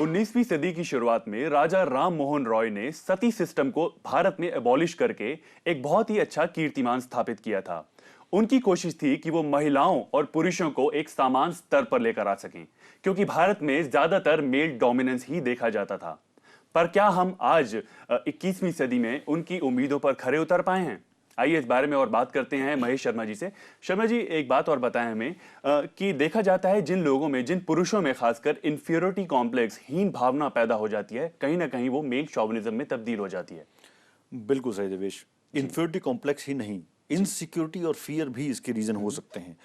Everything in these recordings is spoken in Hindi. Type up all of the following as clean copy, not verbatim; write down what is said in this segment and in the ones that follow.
19वीं सदी की शुरुआत में राजा राम मोहन रॉय ने सती सिस्टम को भारत में एबॉलिश करके एक बहुत ही अच्छा कीर्तिमान स्थापित किया था। उनकी कोशिश थी कि वो महिलाओं और पुरुषों को एक समान स्तर पर लेकर आ सकें, क्योंकि भारत में ज्यादातर मेल डोमिनेंस ही देखा जाता था। पर क्या हम आज 21वीं सदी में उनकी उम्मीदों पर खरे उतर पाए हैं? आइए इस बारे में और बात करते हैं महेश शर्मा जी से। शर्मा जी, एक बात और बताएं हमें कि देखा जाता है जिन लोगों में, जिन पुरुषों में खासकर इंफीरियोरिटी कॉम्प्लेक्स, हीन भावना पैदा हो जाती है, कहीं ना कहीं वो मेल शॉविनिज्म में तब्दील हो जाती है। बिल्कुल सही देवेश। इंफीरियोरिटी कॉम्प्लेक्स ही नहीं, इनसिक्योरिटी और फियर भी इसके रीजन हो सकते हैं।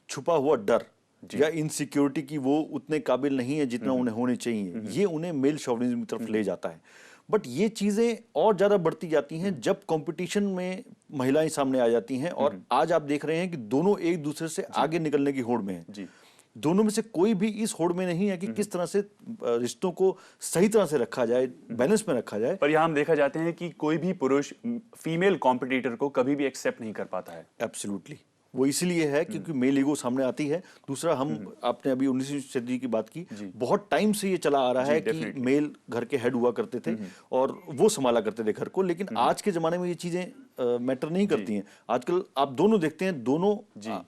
छुपा हुआ डर या इनसिक्योरिटी की वो उतने काबिल नहीं है जितना उन्हें होने चाहिए, ये उन्हें मेल शॉविनिज्म की तरफ ले जाता है। बट ये चीजें और ज्यादा बढ़ती जाती हैं जब कंपटीशन में महिलाएं सामने आ जाती हैं, और आज आप देख रहे हैं कि दोनों एक दूसरे से आगे निकलने की होड़ में हैं। दोनों में से कोई भी इस होड़ में नहीं है कि किस तरह से रिश्तों को सही तरह से रखा जाए, बैलेंस में रखा जाए। पर यहाँ हम देखा जाते हैं कि कोई भी पुरुष फीमेल कॉम्पिटिटर को कभी भी एक्सेप्ट नहीं कर पाता है। एब्सोल्युटली, वो इसलिए है क्योंकि मेल ईगो सामने आती है। दूसरा, हम आपने अभी 19वीं सदी की बात की, बहुत टाइम से ये चला आ रहा है कि मेल घर के हेड हुआ करते थे और वो संभाला करते थे घर को। लेकिन आज के जमाने में ये चीजें मैटर नहीं करती हैं। आजकल आप दोनों देखते हैं, दोनों,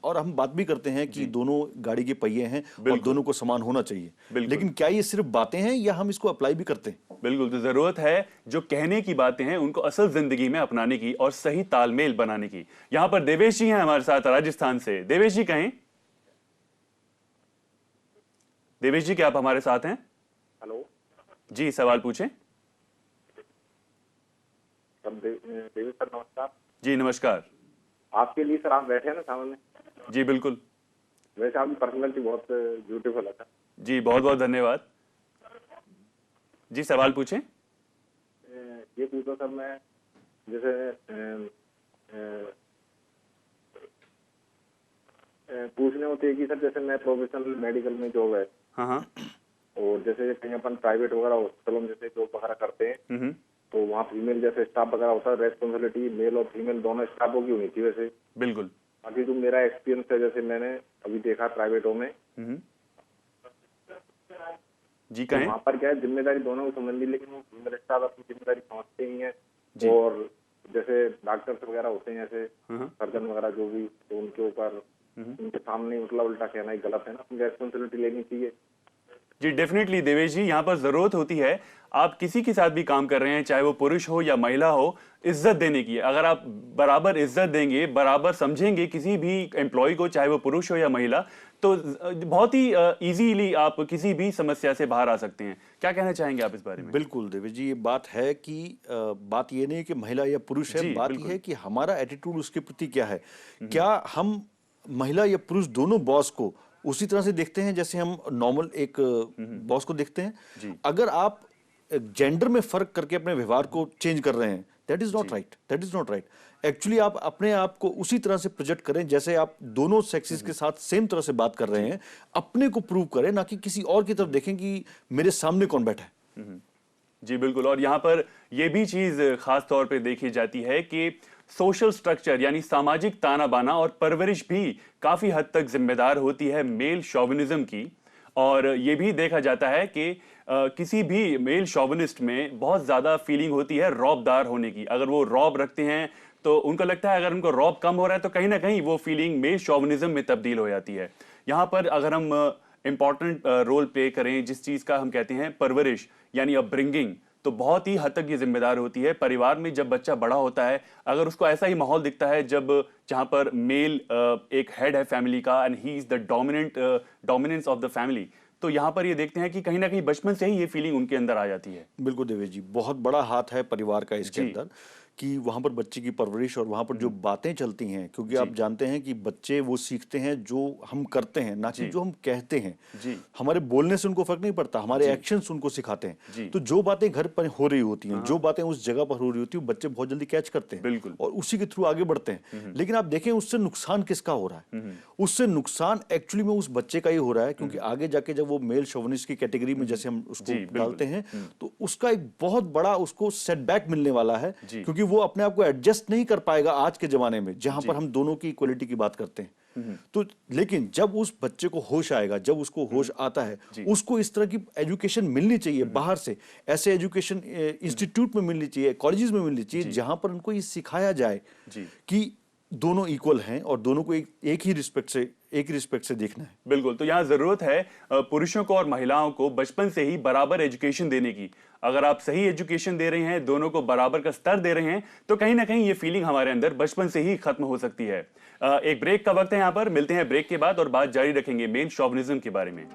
और हम बात भी करते हैं कि दोनों गाड़ी के पहिए हैं और दोनों को समान होना चाहिए। लेकिन क्या ये सिर्फ बातें हैं या हम इसको अप्लाई भी करते हैं? बिल्कुल, तो जरूरत है जो कहने की बातें हैं उनको असल जिंदगी में अपनाने की और सही तालमेल बनाने की। यहां पर देवेश जी हैं हमारे साथ राजस्थान से। देवेश जी कहें। देवेश जी, क्या आप हमारे साथ हैं? हेलो जी, सवाल पूछें। देवेश सर नमस्कार। जी नमस्कार। आपके लिए सर, आप बैठे हैं ना सामने? जी बिल्कुल। वैसे आपकी पर्सनैलिटी बहुत ब्यूटीफुल है सर। जी बहुत बहुत धन्यवाद। जी सवाल पूछें। ये पूछो सर, मैं जैसे पूछने होते है कि सर, जैसे मैं प्रोफेशनल मेडिकल में जॉब है, हाँ, और जैसे कहीं अपन प्राइवेट वगैरह हॉस्पिटलों में जैसे जॉब वगैरह करते हैं, तो वहाँ फीमेल जैसे स्टाफ वगैरह होता है, रेस्पॉन्सिबिलिटी मेल और फीमेल दोनों स्टाफों की होनी चाहिए वैसे। बिल्कुल। बाकी जो मेरा एक्सपीरियंस है, जैसे मैंने अभी देखा प्राइवेटों में, जी कहें। वहाँ पर क्या है, जिम्मेदारी दोनों को समझनी, लेकिन वो फीमेल स्टाफ अपनी जिम्मेदारी समझते ही है। और जैसे डॉक्टर्स वगैरह होते हैं, जैसे सर्जन वगैरह जो भी, तो उनके ऊपर उनके सामने मतलब उल्टा कहना ही गलत है ना, उनकी रेस्पॉन्सिबिलिटी लेनी चाहिए। जी डेफिनेटली देवेश जी, यहाँ पर जरूरत होती है, आप किसी के साथ भी काम कर रहे हैं, चाहे वो पुरुष हो या महिला हो, इज्जत देने की। अगर आप बराबर इज्जत देंगे, बराबर समझेंगे किसी भी एम्प्लॉय को, चाहे वो पुरुष हो या महिला, तो बहुत ही इजीली आप किसी भी समस्या से बाहर आ सकते हैं। क्या कहना चाहेंगे आप इस बारे में? बिल्कुल देवेश जी, ये बात है कि बात ये नहीं कि महिला या पुरुष है, बात ये है कि हमारा एटीट्यूड उसके प्रति क्या है। क्या हम महिला या पुरुष दोनों बॉस को उसी तरह से देखते हैं जैसे हम नॉर्मल एक बॉस को देखते हैं? अगर आप जेंडर में फर्क करके अपने व्यवहार को चेंज कर रहे हैं, that is not right, that is not right. Actually आप अपने आप को उसी तरह से प्रोजेक्ट करें जैसे आप दोनों सेक्सेस के साथ सेम तरह से बात कर रहे हैं। अपने को प्रूव करें, ना कि किसी और की तरफ देखें कि मेरे सामने कौन बैठा है। जी बिल्कुल। और यहाँ पर यह भी चीज खास तौर पे देखी जाती है कि सोशल स्ट्रक्चर यानी सामाजिक ताना बाना और परवरिश भी काफी हद तक जिम्मेदार होती है मेल शॉविनिज्म की। और ये भी देखा जाता है कि किसी भी मेल शॉविनिस्ट में बहुत ज्यादा फीलिंग होती है रौबदार होने की। अगर वो रौब रखते हैं तो उनको लगता है अगर उनको रौब कम हो रहा है तो कहीं ना कहीं वो फीलिंग मेल शॉविनिज्म में तब्दील हो जाती है। यहाँ पर अगर हम इंपॉर्टेंट रोल प्ले करें जिस चीज का हम कहते हैं परवरिश यानी अपब्रिंगिंग, तो बहुत ही हद तक ये जिम्मेदार होती है। परिवार में जब बच्चा बड़ा होता है, अगर उसको ऐसा ही माहौल दिखता है जहां पर मेल एक हेड है फैमिली का and he is the dominance of the family, तो यहाँ पर ये देखते हैं कि कहीं ना कहीं बचपन से ही ये फीलिंग उनके अंदर आ जाती है। बिल्कुल देवेश जी, बहुत बड़ा हाथ है परिवार का इसके अंदर कि वहां पर बच्चे की परवरिश और वहां पर जो बातें चलती हैं, क्योंकि आप जानते हैं कि बच्चे वो सीखते हैं जो हम करते हैं, ना कि जो हम कहते हैं। हमारे बोलने से उनको फर्क नहीं पड़ता, हमारे एक्शंस उनको सिखाते हैं। तो जो बातें घर पर हो रही होती हैं, जो बातें उस जगह पर हो रही होती है, बच्चे बहुत जल्दी कैच करते हैं। बिल्कुल। और उसी के थ्रू आगे बढ़ते हैं। लेकिन आप देखें उससे नुकसान किसका हो रहा है? उससे नुकसान एक्चुअली में उस बच्चे का ही हो रहा है, क्योंकि आगे जाके जब वो मेल शोविनिस्ट की कैटेगरी में जैसे हम उसको डालते हैं, तो उसका एक बहुत बड़ा उसको सेटबैक मिलने वाला है, क्योंकि वो अपने आप को एडजस्ट नहीं कर पाएगा आज के जमाने में जहां पर हम दोनों की इक्वलिटी की बात करते हैं। तो लेकिन जब उस बच्चे को होश आएगा, जब उसको होश आता है, उसको इस तरह की एजुकेशन मिलनी चाहिए बाहर से, ऐसे एजुकेशन इंस्टीट्यूट में मिलनी चाहिए, कॉलेजेस में मिलनी चाहिए, जहां पर उनको ये सिखाया जाए कि दोनों इक्वल हैं और दोनों को एक ही रिस्पेक्ट से देखना है। बिल्कुल, तो यहाँ जरूरत है पुरुषों को और महिलाओं को बचपन से ही बराबर एजुकेशन देने की। अगर आप सही एजुकेशन दे रहे हैं, दोनों को बराबर का स्तर दे रहे हैं, तो कहीं ना कहीं ये फीलिंग हमारे अंदर बचपन से ही खत्म हो सकती है। एक ब्रेक का वक्त है यहाँ पर, मिलते हैं ब्रेक के बाद और बात जारी रखेंगे मेल शॉविनिज्म के बारे में।